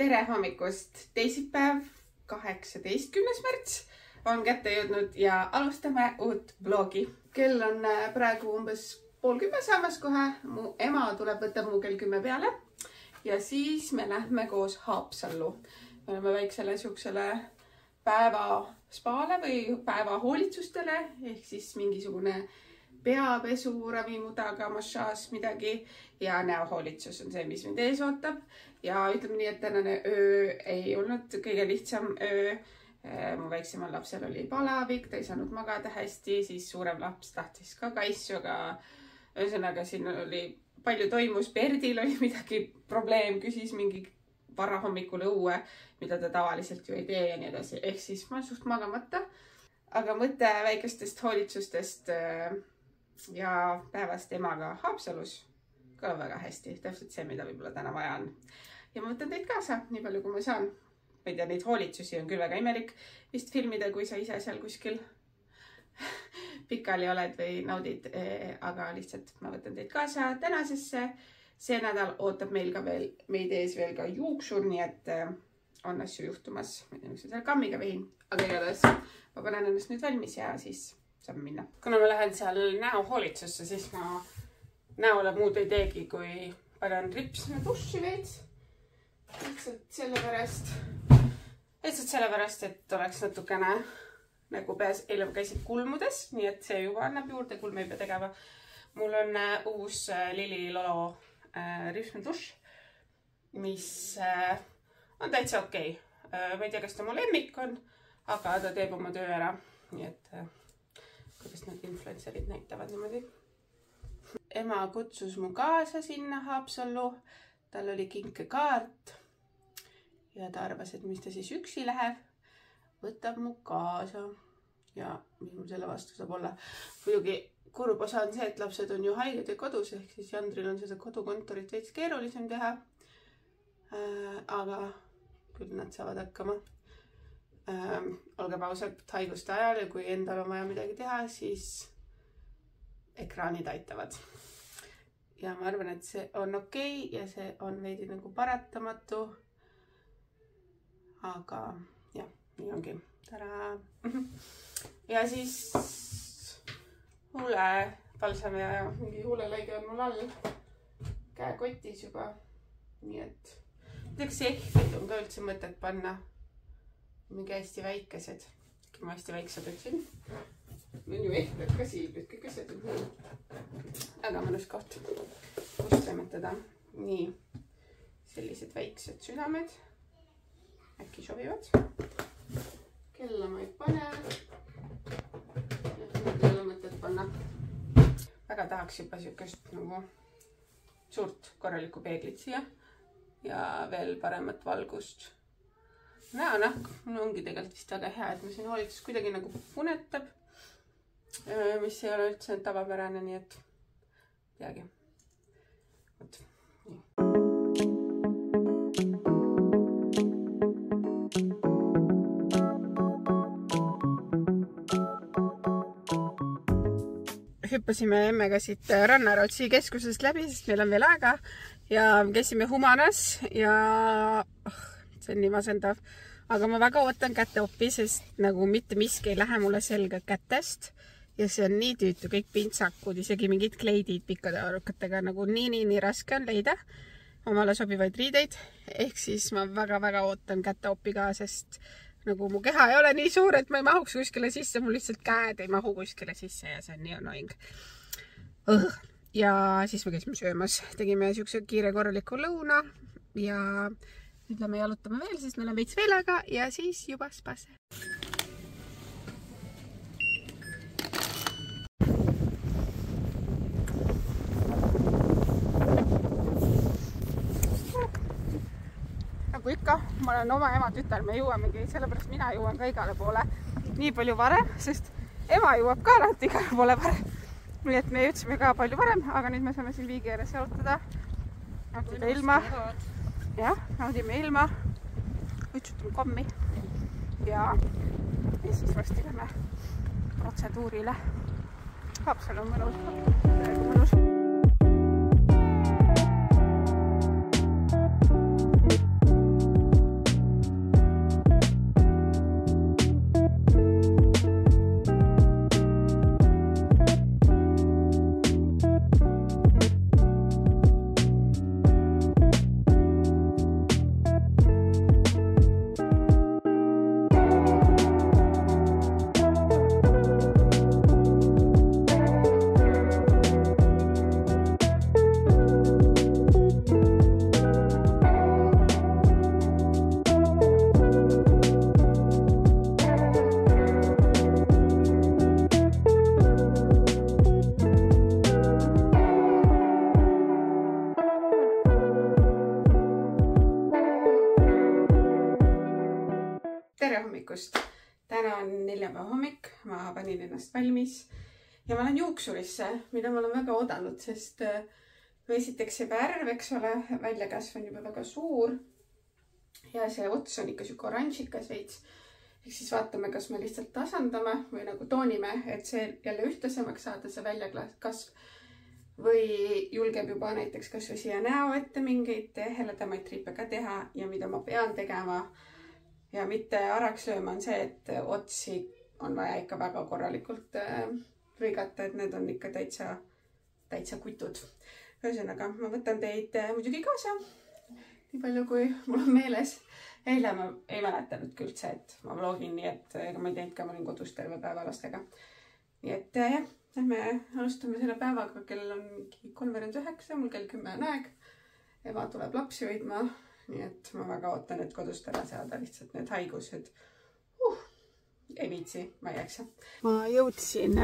Tere hommikust! Teisipäev, 18. märts on kätte jõudnud ja alustame uut vlogi. Kell on praegu umbes 9:30 saamas kohe. Mu ema tuleb, võtab mu kell 10 peale ja siis me lähme koos Haapsallu. Me oleme väiksele siuksele päevaspaale või päevahoolitsustele ehk siis mingisugune peapesu, ravimudaga, massaaž, midagi ja näohoolitsus on see, mis mind ees ootab. Ja ütleme nii, et tänane öö ei olnud kõige lihtsam öö. Mu väiksemal lapsel oli palavik, ta ei saanud magada hästi, siis suurem laps tahtis ka kaissu, aga ühesõnaga siin oli palju toimus. Perdil oli midagi probleem, küsis mingi varahommikul õue, mida ta tavaliselt ju ei tee ja nii edasi. Ehk siis ma olen suht magamata, aga mõte väikestest hoolitsustest ja päevast emaga Haapsalus ka väga hästi. Täpselt see, mida võib-olla täna vaja on. Ja ma võtan teid kaasa, nii palju kui ma saan. Ma ei tea, neid hoolitsusi on küll väga imelik vist filmida, kui sa ise seal kuskil pikali oled või naudid. Aga lihtsalt ma võtan teid kaasa tänasesse. See nädal ootab meil ka veel, meid ees veel ka juuksur, nii et on asju juhtumas. Ma ei tea, miks ma selle kammiga vehin. Aga igatahes ma panen ennast nüüd valmis ja siis saame minna. Kuna ma lähen seal näohoolitsusse, siis ma näole muud ei teegi, kui panen ripsime duši veits. Lihtsalt sellepärast, et oleks natukene nagu eile käisid kulmudes, nii et see juba annab juurde, kulme ei pea tegema. Mul on uus Lili Lolo ripsime duš, mis on täitsa okei. Ma ei tea, kas ta mu lemmik on, aga ta teeb oma töö ära. Nii et kuidas need influencerid näitavad niimoodi. Ema kutsus mu kaasa sinna Haapsallu. Tal oli kinkekaart ja ta arvas, et mis ta siis üksi läheb, võtab mu kaasa ja mis mul selle vastu saab olla. Muidugi kurb osa on see, et lapsed on ju haiged ja kodus, ehk siis Jandril on seda kodukontorit veits keerulisem teha. Aga küll nad saavad hakkama. Olgem ausalt, haiguste ajal ja kui endal on vaja midagi teha, siis ekraanid aitavad. Ja ma arvan, et see on okei ja see on veidi nagu paratamatu. Aga jah, nii ongi. Tada! Ja siis huulepalsam ja mingi huulelõige on mul all käekotis juba. Nii et midagi ehvid on ka üldse mõtet panna. Mingi hästi väikesed. Ma hästi väiksed ütlesin. On ju ehved ka siin, kõik on väga mõnus koht, kust toimetada. Nii, sellised väiksed südamed. Äkki sobivad. Kella ma ei pane. Ei ole mõtet panna. Väga tahaks juba siukest nagu suurt korralikku peeglit siia ja veel paremat valgust. Näonahk, mul ongi tegelikult vist väga hea, et ma siin hoolitsus kuidagi nagu punetab, mis ei ole üldse tavapärane, nii et teagi. Võt, nii. Hüppasime emmega siit Rannarootsi keskusest läbi, sest meil on veel aega ja käisime Humanas ja see on nii masendav. Aga ma väga ootan käteoppi, sest nagu mitte miski ei lähe mulle selga kätest ja see on nii tüütu, kõik pintsakud, isegi mingid kleidid pikkade arukatega nagu nii raske on leida omale sobivaid riideid. Ehk siis ma väga ootan käteoppi ka, sest nagu mu keha ei ole nii suur, et ma ei mahuks kuskile sisse, mul lihtsalt käed ei mahu kuskile sisse ja see on nii annoying. Ja siis me käisime söömas, tegime siukse kiire korraliku lõuna ja nüüd lähme jalutame veel, sest meil on veits veel aega ja siis juba spasse. Nagu ikka, ma olen oma ema tütar, me jõuamegi, sellepärast mina jõuan ka igale poole nii palju varem, sest ema jõuab ka alati igale poole varem. Nii et me jõudsime ka palju varem, aga nüüd me saame siin viigi ääres jalutada. Naudime ilma. Jah, naudime ilma. Võtsutame kommi. Ja siis varsti lähme protseduurile. Haapsalu on mõnus. Tere hommikust! Täna on neljapäeva hommik, ma panin ennast valmis ja ma lähen juuksurisse, mida ma olen väga oodanud, sest esiteks see pärv, eks ole, väljakasv on juba väga suur ja see ots on ikka siuke oranžikas veits. Ehk siis vaatame, kas me lihtsalt tasandame või nagu toonime, et see jälle ühtlasemaks saada see väljakasv või julgeb juba näiteks kas või siia näo ette mingeid heledamaid triipe ka teha ja mida ma pean tegema ja mitte araks lööma on see, et otsi on vaja ikka väga korralikult lõigata, et need on ikka täitsa kutud. Ühesõnaga, ma võtan teid muidugi kaasa, nii palju kui mul on meeles. Eile ma ei mäletanud küll see, et ma vlogin, nii et ega ma ei teinud ka, ma olin kodus terve päeva lastega. Nii et jah, me alustame selle päevaga, kell on 8:39, mul kell 10 on aeg. Ema tuleb lapsi hoidma. Nii et ma väga ootan, et kodust ära saada lihtsalt need haigused. Ei viitsi, ma ei jaksa. Ma jõudsin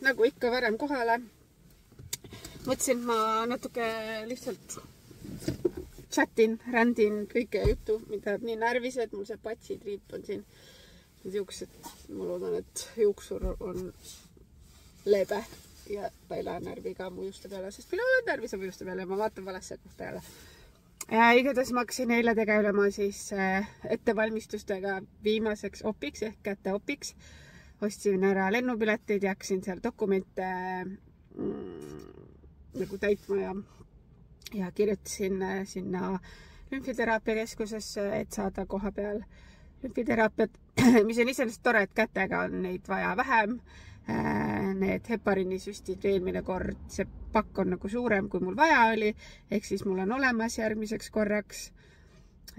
nagu ikka varem kohale. Mõtlesin, et ma natuke lihtsalt chatin, rändin kõike juttu, mida nii närvis, et mul see patsitriip on siin. Need juuksed, ma loodan, et juuksur on leebe ja ta ei lähe närvi ka mu juuste peale, sest mina olen närvis mu juuste peale ja ma vaatan valesse kohta jälle. Ja igatahes ma hakkasin eile tegelema siis ettevalmistustega viimaseks opiks ehk käte opiks. Ostsin ära lennupiletid ja hakkasin seal dokumente nagu täitma ja kirjutasin sinna lümfiteraapia keskusesse, et saada koha peal lümfiteraapiat, mis on iseenesest tore, et kätega on neid vaja vähem. Need hepariinisüstid eelmine kord, see pakk on nagu suurem, kui mul vaja oli, ehk siis mul on olemas järgmiseks korraks.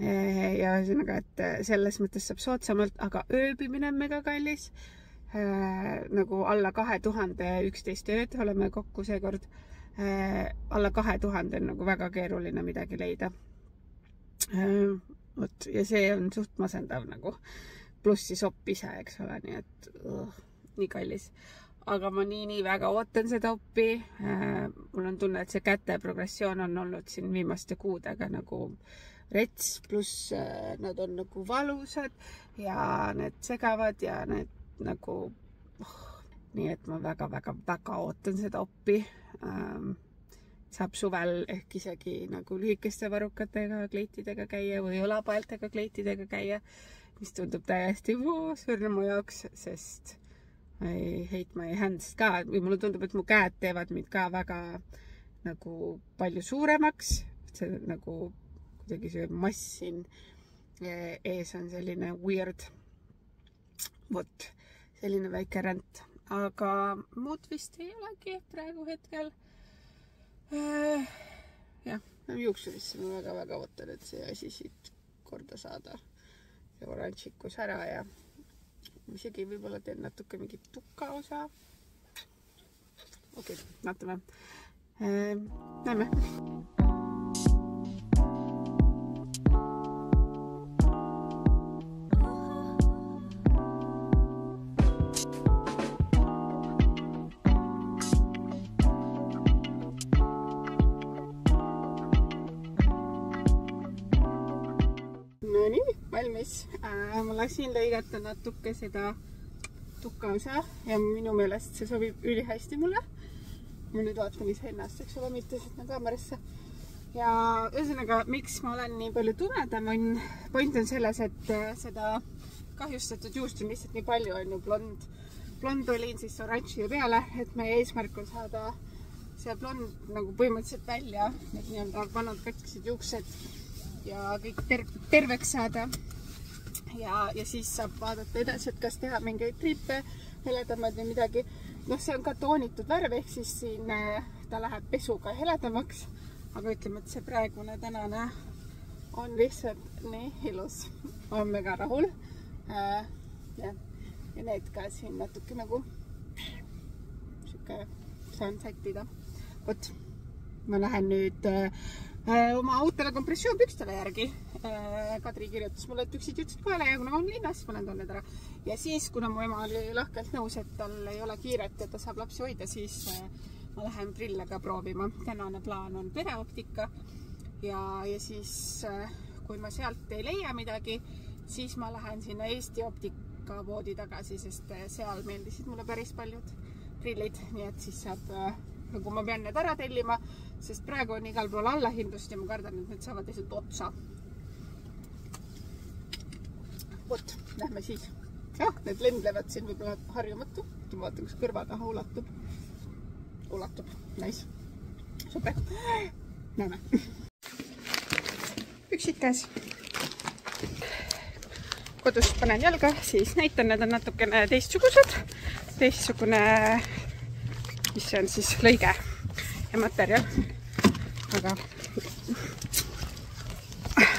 Ja ühesõnaga, et selles mõttes saab soodsamalt, aga ööbimine on mega kallis. Nagu alla 2011 ööd oleme kokku seekord. Alla 2000 on nagu väga keeruline midagi leida. Ja see on suht masendav nagu. Pluss siis opp ise, eks ole, nii et nii kallis. Aga ma nii väga ootan seda oppi. Mul on tunne, et see käte progressioon on olnud siin viimaste kuudega nagu rets, pluss nad on nagu valusad ja need segavad ja need nagu nii, et ma väga ootan seda oppi. Saab suvel ehk isegi nagu lühikeste varrukatega kleitidega käia või õlapaeltega kleitidega käia, mis tundub täiesti surna mu jaoks, sest I hate my hands ka. Mulle tundub, et mu käed teevad mind ka väga nagu palju suuremaks. See nagu kuidagi see mass siin ees on selline weird. Vot, selline väike ränd. Aga muud vist ei olegi praegu hetkel. Jah, juuksurisse ma väga ootan, et see asi siit korda saada. See oranžikus ära ja isegi võib-olla teen natuke mingi tukka osa. Okei, vaatame. Näeme. No nii, valmis. Ma lasin lõigata natuke seda tukkaosa ja minu meelest see sobib ülihästi mulle. Ma nüüd vaatan ise ennast, eks ole, mitte sinna kaamerasse. Ja ühesõnaga, miks ma olen nii palju tumedam, point on selles, et seda kahjustatud juust on lihtsalt nii palju, on ju blond olin siis oranži peale, et meie eesmärk on saada see blond nagu põhimõtteliselt välja, need nii-öelda vanad katkised juuksed ja kõik terveks saada. Ja siis saab vaadata edasi, et kas teha mingeid triipe, heledamad või midagi. No see on ka toonitud värv, ehk siis siin ta läheb pesuga heledamaks. Aga ütleme, et see praegune tänane on lihtsalt nii ilus. On mega rahul. Ja need ka siin natuke nagu saan sättida. Vot, ma lähen nüüd oma uutele kompressioonpükstele järgi. Kadri kirjutas mulle, et püksid jõudsid kohale ja kuna ma olen linnas, ma olen toonud ära. Ja siis, kuna mu ema oli lahkelt nõus, et tal ei ole kiiret ja ta saab lapsi hoida, siis ma lähen prille ka proovima. Tänane plaan on pereoptika ja siis, kui ma sealt ei leia midagi siis ma lähen sinna Eesti Optika poodi tagasi, sest seal meeldisid mulle päris paljud prillid, nii et siis saab, nagu ma pean need ära tellima, sest praegu on igal pool allahindlust ja ma kardan, et need saavad lihtsalt otsa. Vot, lähme siis. Jah, need lendlevad siin võib-olla harjumatu. Ma vaatan, kus kõrva taha ulatub. Nice. Super. Näeme. Püksid käes. Kodus panen jalga, siis näitan, need on natukene teistsugused. Teistsugune, mis see on siis, lõige ja materjal. Aga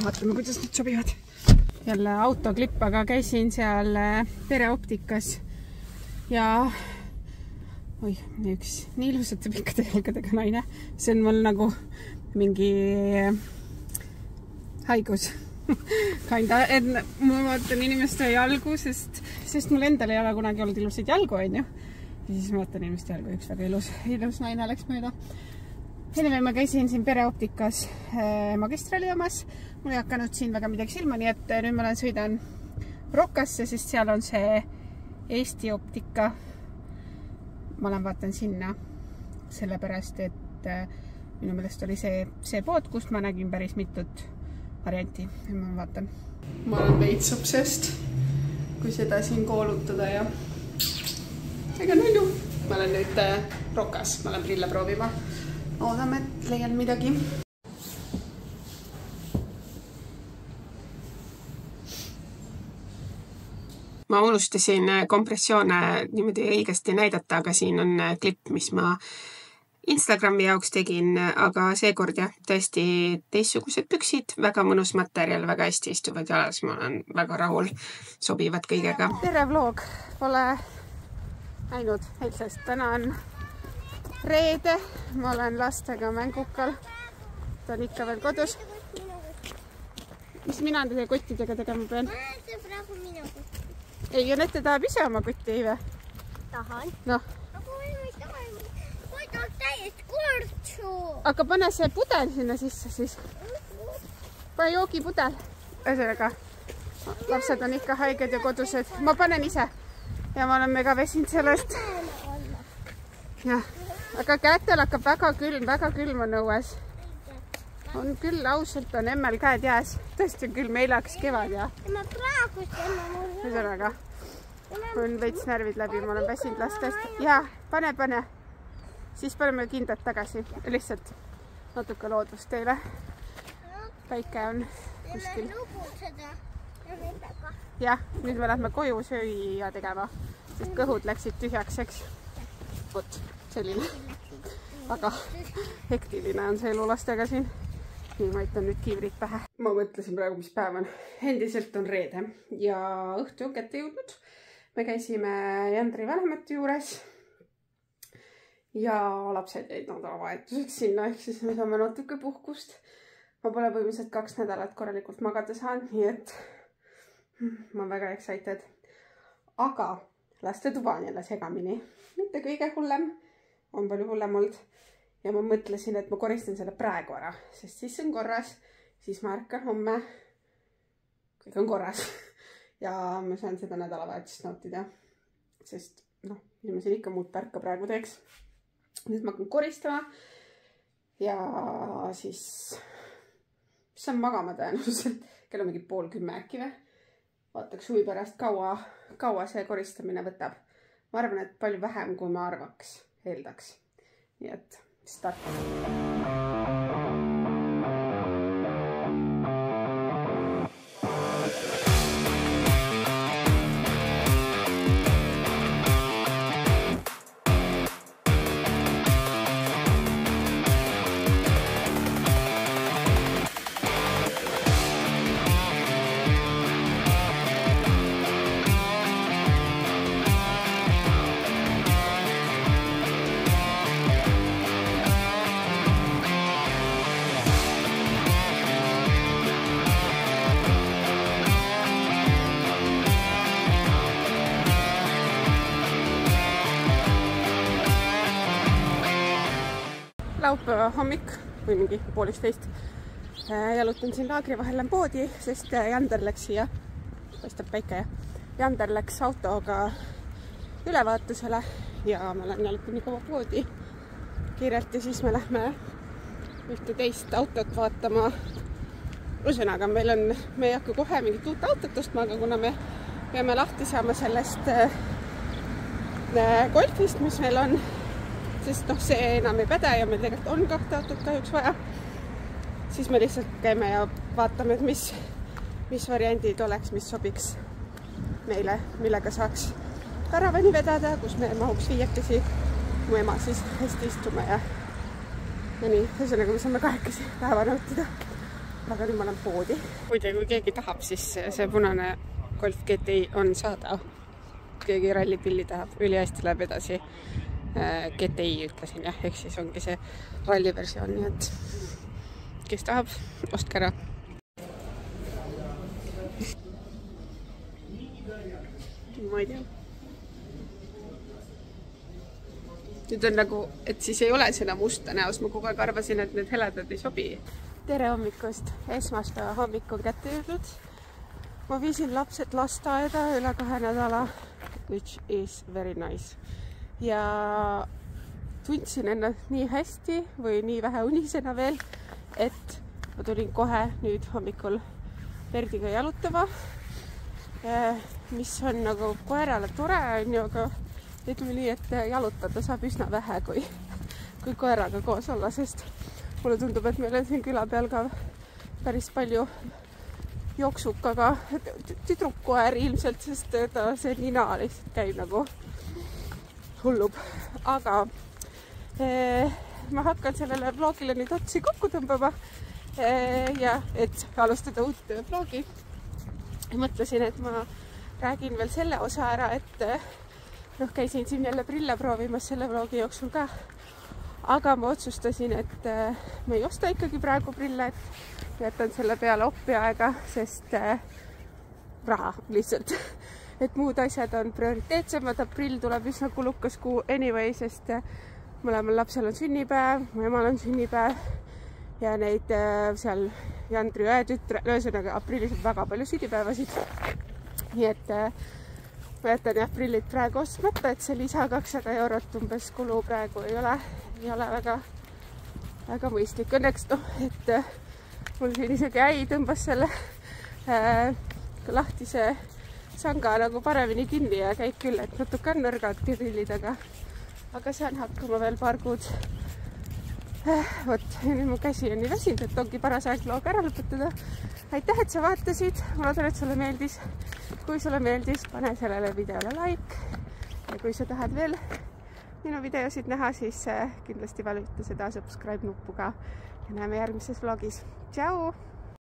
vaatame, kuidas need sobivad. Jälle autoklipp, aga käisin seal pereoptikas ja üks nii ilusate pikkade jalgadega naine. See on mul nagu mingi haigus. Kinda, et ma vaatan inimeste jalgu, sest mul endal ei ole kunagi olnud ilusaid jalgu, on ju. Ja siis ma vaatan inimeste jalgu, üks väga ilus naine läks mööda. Enne ma käisin siin pereoptikas magistrali omas. Mul ei hakanud siin väga midagi silma, nii et nüüd ma sõidan Rockasse, sest seal on see Eesti Optika. Ma vaatan sinna, sellepärast, et minu meelest oli see pood, kust ma nägin päris mitut varianti. Ja ma vaatan. Ma olen veits obsessed, kui seda siin koolutada ja ega nunnu. Ma olen nüüd Rockas, ma olen prille proovima. Oodame, et leian midagi. Ma unustasin kompressioone niimoodi õigesti näidata, aga siin on klipp, mis ma Instagrami jaoks tegin, aga seekord jah, tõesti teistsugused püksid, väga mõnus materjal, väga hästi istuvad jalas, ma olen väga rahul, sobivad kõigega. Tere vlog, pole näinud eilsest, täna on reede, ma olen lastega mängukal, ta on ikka veel kodus. Mis mina teie kottidega tegema pean? See praegu minu kotti. Ei, Jonette tahab ise oma kotti, ei või? Tahan. Noh. Aga ma ei taha täiesti kortsu. Aga pane see pudel sinna sisse siis. Pane joogipudel. Ühesõnaga, lapsed on ikka haiged ja kodused. Ma panen ise. Ja ma olen mega vesinud sellest. Jah. Aga kätel hakkab väga külm on õues. On küll, ausalt on emmel käed jääs. Tõesti on küll, meil hakkas kevad ja. Ma praegu ühesõnaga, on veits närvid läbi, ma olen väsinud lastest. Ja, pane. Siis paneme kindlad tagasi. Lihtsalt natuke loodust teile. Päike on kuskil. Jah, nüüd me lähme koju sööja tegema, sest kõhud läksid tühjaks, eks. Vot, selline. Aga hektiline on see elu lastega siin. Nii ma aitan nüüd kiivrid pähe. Ma mõtlesin praegu, mis päev on. Endiselt on reede ja õhtu on kätte jõudnud. Me käisime Jandri vanemate juures ja lapsed jäid nädalavahetuseks sinna, ehk siis me saame natuke puhkust. Ma pole põhimõtteliselt 2 nädalat korralikult magada saanud, nii et ma olen väga excited. Aga laste tuba on jälle segamini. Mitte kõige hullem, on palju hullem olnud. Ja ma mõtlesin, et ma koristan selle praegu ära, sest siis on korras, siis ma ärkan homme, kõik on korras ja ma saan seda nädalavahetust nautida, sest mis ma siin ikka muud pärka praegu teeks. Nüüd ma hakkan koristama ja siis saan magama tõenäoliselt, kell on mingi 9:30 äkki või. Vaataks huvi pärast, kaua see koristamine võtab. Ma arvan, et palju vähem, kui ma arvaks, eeldaks. Nii et start. Laupäeva hommik või mingi 11:30 jalutan siin laagri vahel poodi, sest Jander läks siia paistab päike ja Jander läks autoga ülevaatusele ja ma lähen jalutama nii kaua poodi kiirelt ja siis me lähme ühte teist autot vaatama. Ühesõnaga, me ei hakka kohe mingit uut autot ostma, aga kuna me peame lahti saama sellest golfist, mis meil on, sest see enam ei päde ja meil tegelikult on 2 autot kahjuks vaja, siis me lihtsalt käime ja vaatame, et mis variandid oleks, mis sobiks meile, millega saaks karavani vedada, kus me mahuks 5 mu ema siis hästi istuma ja nii, ühesõnaga me saame 2 päeva nautida. Aga nüüd ma olen poodi. Muide, kui keegi tahab, siis see punane Golf GTI on saadav. Keegi rallipilli tahab, üli hästi läheb edasi. GTI ütlesin jah, ehk siis ongi see ralliversioon, nii et kes tahab, ostke ära. Ma ei tea. Nüüd on nagu, et siis ei ole seda musta näos. Ma kogu aeg arvasin, et need heledad ei sobi. Tere hommikust! Esmaspäeva hommik on kätte jõudnud. Ma viisin lapsed lasteaeda üle 2 nädala, which is very nice. Ja tundsin ennast nii hästi või nii vähe unisena veel, et ma tulin kohe nüüd hommikul Verdiga jalutama, mis on nagu koerale tore, aga ütleme nii, et jalutada saab üsna vähe, kui koeraga koos olla, sest mulle tundub, et meil on siin küla peal ka päris palju jooksukaga tüdrukkoeri ilmselt, sest see nina lihtsalt käib nagu hullub. Aga ma hakkan sellele vlogile nüüd otsi kokku tõmbama ja et alustada uut vlogi. Mõtlesin, et ma räägin veel selle osa ära, et käisin siin jälle prille proovimas selle vlogi jooksul ka. Aga ma otsustasin, et ma ei osta ikkagi praegu prille, et jätan selle peale oppi aega, sest raha lihtsalt. Et muud asjad on prioriteetsemad, aprill tuleb üsna kulukas kuu anyway, sest mõlemal lapsel on sünnipäev, mu emal on sünnipäev ja neid seal Jandri õetütre, ühesõnaga aprillis on väga palju sünnipäevasid. Nii et ma jätan jah prillid praegu ostmata, et see lisa 200 eurot umbes kulu praegu ei ole väga mõistlik. Õnneks et mul siin isegi äi tõmbas selle lahtise sanga nagu paremini kinni ja käib küll, et natuke on nõrgad prillid, aga saan hakkama veel paar kuud. Vot, nüüd mu käsi on nii väsinud, et ongi paras aeg vlog ära lõpetada. Aitäh, et sa vaatasid. Ma loodan, et sulle meeldis. Kui sulle meeldis, pane sellele videole like. Ja kui sa tahad veel minu videosid näha, siis kindlasti valuta seda subscribe nuppu ka. Ja näeme järgmises vlogis. Tšau!